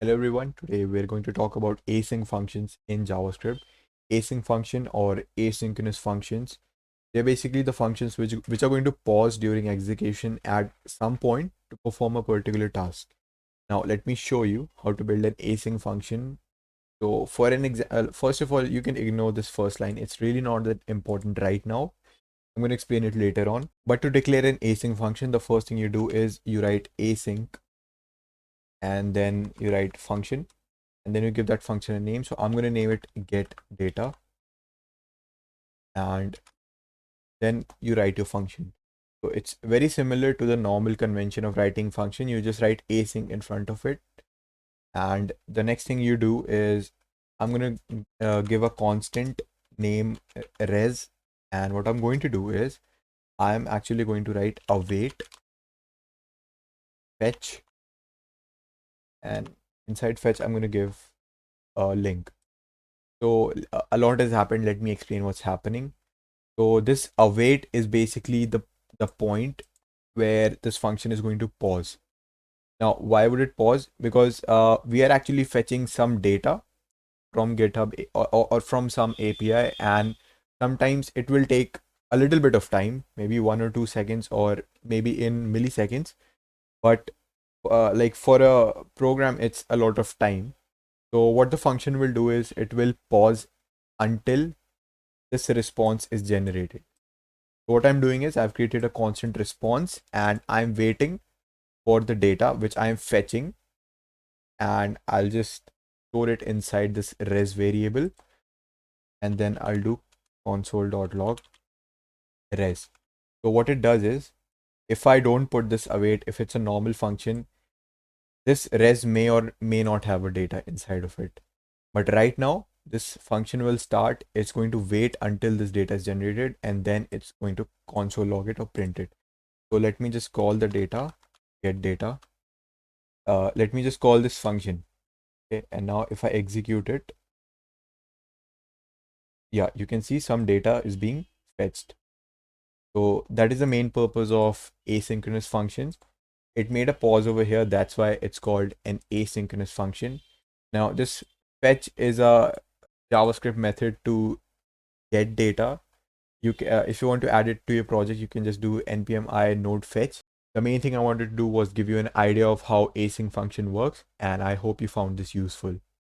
Hello everyone, today we're going to talk about async functions in JavaScript. Async function or asynchronous functions. They're basically the functions which are going to pause during execution at some point to perform a particular task. Now let me show you how to build an async function. So for an example, first of all, you can ignore this first line. It's really not that important right now. I'm going to explain it later on. But to declare an async function, the first thing you do is you write async and then you write function. And then you give that function a name. So I'm going to name it get data, and then you write your function. So it's very similar to the normal convention of writing function. You just write async in front of it. And the next thing you do is I'm going to give a constant name res. And what I'm going to do is I'm actually going to write await fetch, and inside fetch I'm going to give a link. So a lot has happened. Let me explain what's happening. So this await is basically the point where this function is going to pause. Now, why would it pause? Because we are actually fetching some data from GitHub or from some API, and sometimes it will take a little bit of time, maybe 1 or 2 seconds, or maybe in milliseconds. But like for a program, it's a lot of time. So what the function will do is it will pause until this response is generated. So what I'm doing is I've created a constant response and I'm waiting for the data which I'm fetching, and I'll just store it inside this res variable, and then I'll do console.log res. So what it does is if I don't put this await, if it's a normal function, this res may or may not have a data inside of it. But right now, this function will start. It's going to wait until this data is generated, and then it's going to console log it or print it. So let me just call the data, get data. Let me just call this function. Okay, and now if I execute it, yeah, you can see some data is being fetched. So that is the main purpose of asynchronous functions. It made a pause over here. That's why it's called an asynchronous function. Now this fetch is a JavaScript method to get data. If you want to add it to your project, you can just do npm I node fetch. The main thing I wanted to do was give you an idea of how async function works, and I hope you found this useful.